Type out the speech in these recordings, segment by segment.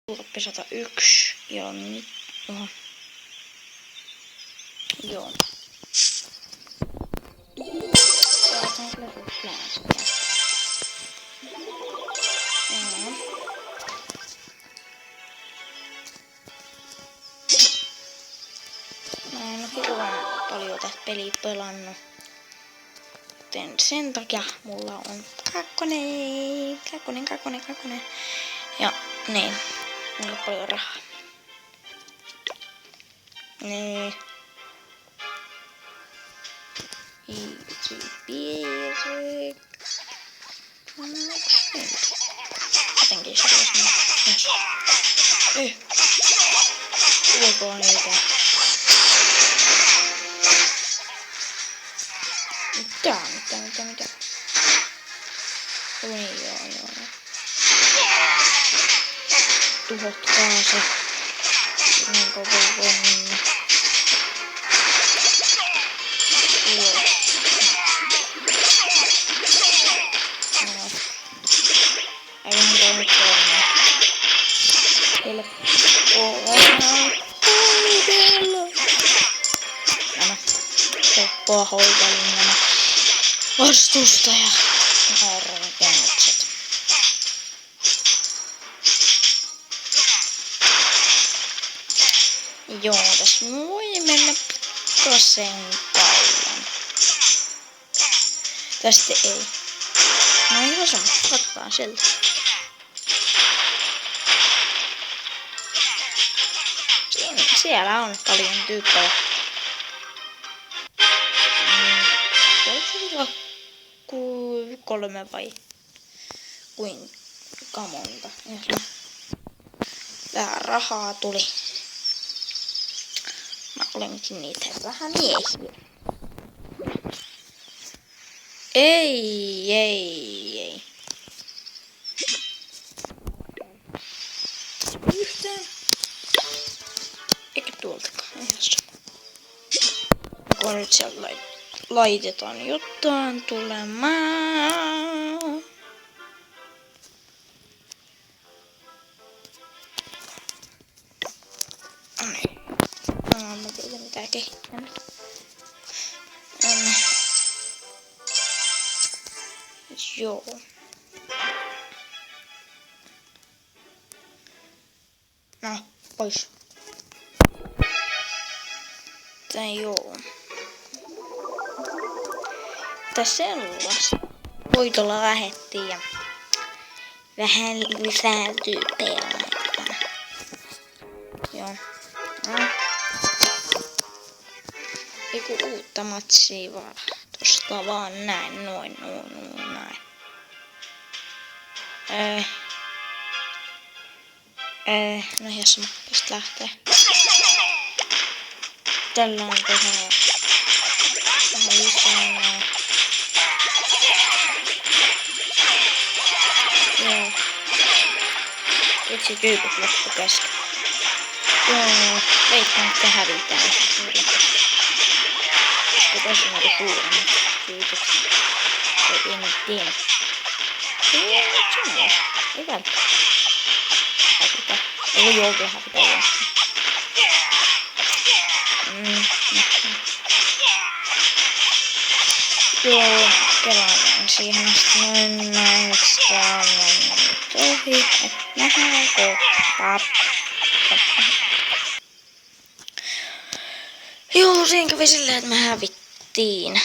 Turppi 101. Joo, nyt. Oho. Joo. Pelataan kyllä suklaasia. Joo. Mä en oo paljon tästä peliä pelannut. Joten sen takia mulla on kakkonen. Ja niin. Mulla on paljon rahaa. Niin. Easy peasy. Jotenkin se olisi myös. Tulkoon niitä. Mitä? Oi joo. Tuhotkaa se. Niin kovaa vonna. Aivan toinen. Nämä helppoa hoitella nämä vastustaja rakennukset. Joo, tässä voi mennä pikkasen kauan. Tästä ei. No ihan sama, katsotaan sieltä. Siellä on paljon tyyppejä. Oliko 3 vai kuinka monta? Vähän rahaa tuli. Mä olenkin niitä vähän miehiä. Ei. Yhtään. Eikä tuoltakaan. Ihan sama. Kun nyt siellä laitetaan jotain tulemaan. Mä tiedän mitä kehittänyt. Joo. No, pois. Tää joo. Tässä sellaista. Voitolla lähettiin ja vähän lisääntyy pelaajia. Joo. No. Eiku uutta matsia vaan. Tosta vaan näin, noin. No ihan sama, mistä lähtee. Tällä on vähän lisää. Joo. Itse tyypit loppu kesken. Joo, veikkaan, että hävitään. Koska tässä on niinku suuremmat tyypit. En tiedä. Ei välttämättä. Hävitä. Ei oikein hävitä. Joo, kelaan siihen asti noin näin. Tää on mennyt ohi. Et nähdään kohta. Joo, siinä kävi silleen, että me hävittiin.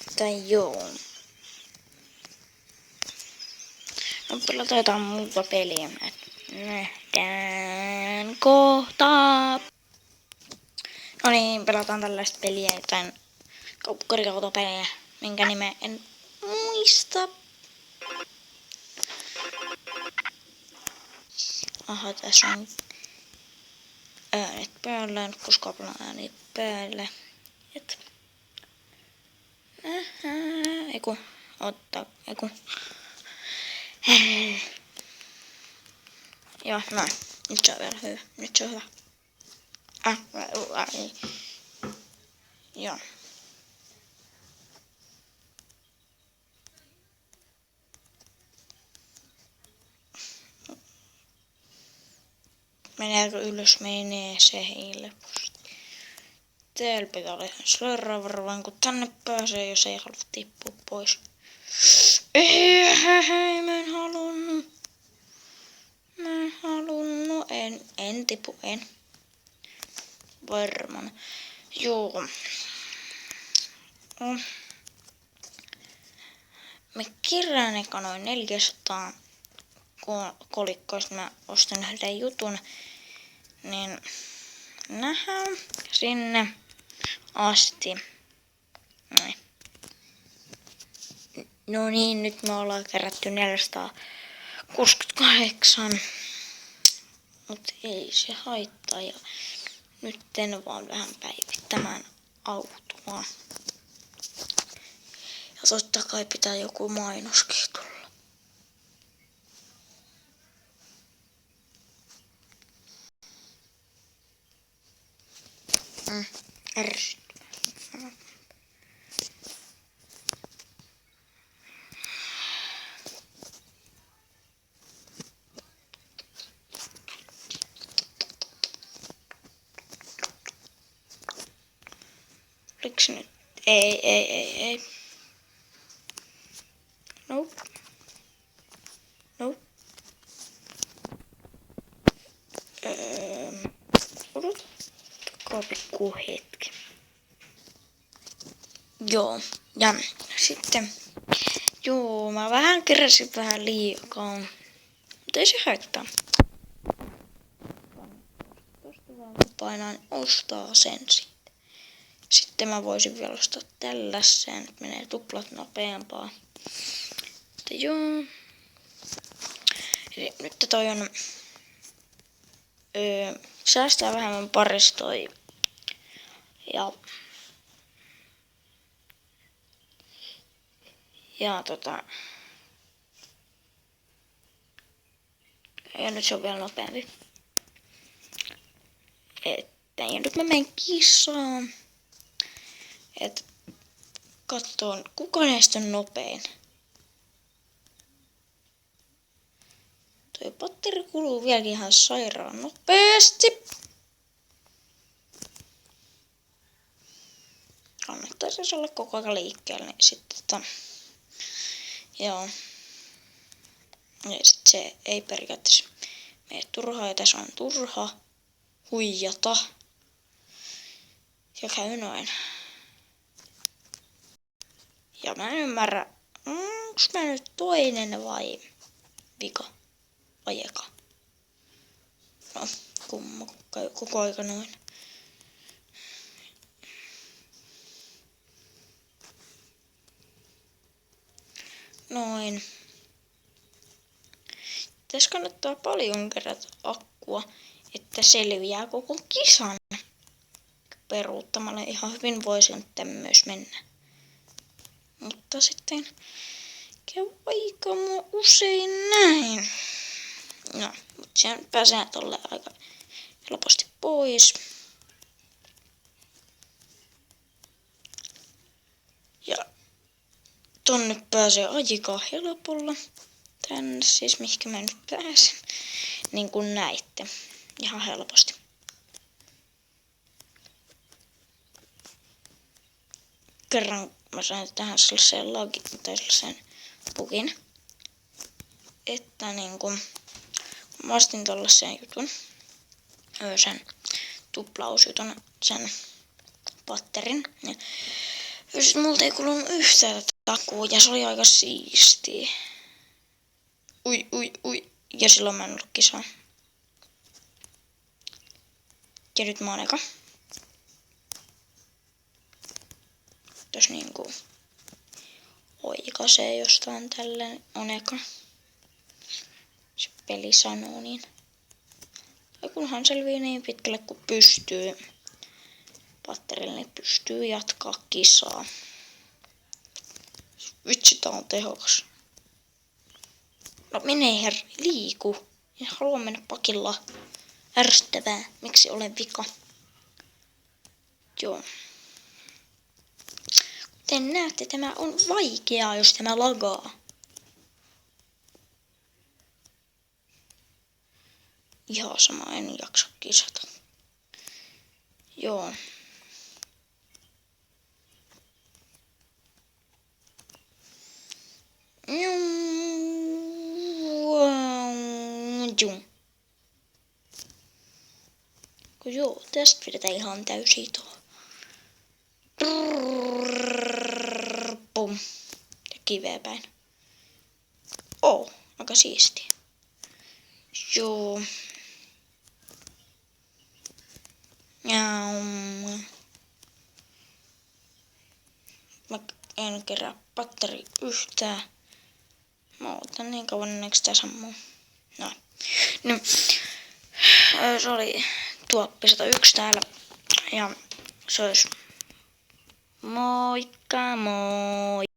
Että joo. No pelataan jotain muuta peliä. Nähdään kohta. No niin, pelataan tällaista peliä, jotain korikautopeliä, minkä nimeä en muista. Aha, tässä on äänet päällä, koska on äänet päällä. Eiku. Joo, näin. Nyt se on vielä hyvä. Joo. Meneekö ylös? Menee se helposti. Täällä pitää olla ihan slörrävarvaan, kun tänne pääsee, jos ei halua tippua pois. Ei, mä en halunnut. En tipu, en. Varmaan. Joo. Mä kirjaan eka noin 400 kolikkoista. Mä ostan yhden jutun. Niin nähdään sinne asti. Noin. No niin, nyt me ollaan kerätty 468. Mut ei se haittaa. Ja nyt en vaan vähän päivittämään autoa. Ja totta kai pitää joku mainoskin tulla. Oliko se nyt? Ei. Nope. Odottakaa pikku hetki. Joo, ja sitten, mä vähän keräsin vähän liikaa, mutta ei se haittaa. Tosta vaan kun painaan ostaa sen sitten. Sitten mä voisin vielä ostaa tällaisen, että menee tuplat nopeampaa. Mutta joo. Eli nyt toi on, säästää vähemmän paristoi. Ja nyt se on vielä nopeampi. Ja nyt mä menen kisaan. Et katsoin, kuka näistä on nopein. Toi patteri kuluu vieläkin ihan sairaan nopeasti. Kannattaisi se olla koko ajan liikkeellä, niin sitten joo. Ja sit se ei periaatteessa mene turhaa, ja tässä on turha huijata. Ja käy noin. Ja mä en ymmärrä, onks mä nyt toinen vai vika vai eka? No, kumma koko aika noin. Noin. Tässä kannattaa paljon kerätä akkua, että selviää koko kisan. Peruuttamalla ihan hyvin voisin myös mennä. Mutta sitten käy aika usein näin. No, mutta sen pääsee tolle aika helposti pois. Ja tonne pääsee aika helpolla. Tänne siis, mihinkä mä nyt pääsen. Niin kuin näitte. Ihan helposti. Kerran mä sain tähän sellaisen login tai sellaisen bugin. Että niinku, mä ostin tollasen jutun. Sen tuplausjutun, sen patterin. Ja sit multa ei kulunut yhtään takuu ja se oli aika siistiä. Ui. Ja silloin mä en ollut kisaa. Ja nyt mä oon eka. Jos niinku oikaisee jostain tälleen on eka. Se peli sanoo niin. Ja kunhan selvii niin pitkälle kun pystyy. Patterille niin pystyy jatkaa kisaa. Vitsi, tää on tehokas. No menee herra, liiku. En halua mennä pakilla. Ärsyttävää. Miksi olen vika? Joo. Kuten näette, tämä on vaikeaa, jos tämä lagaa. Ihan sama, en jaksa kisata. Joo. Joo, tästä vedetään ihan täysiä tuohon. Pum. Ja kiveä päin. Aika siistiä. Joo. Mä en kerää patteri yhtään. Mä otan niin kauan onneksi tää sammuu. Noin. No, se oli tuoppi 101 täällä. Ja se olisi moikka moi!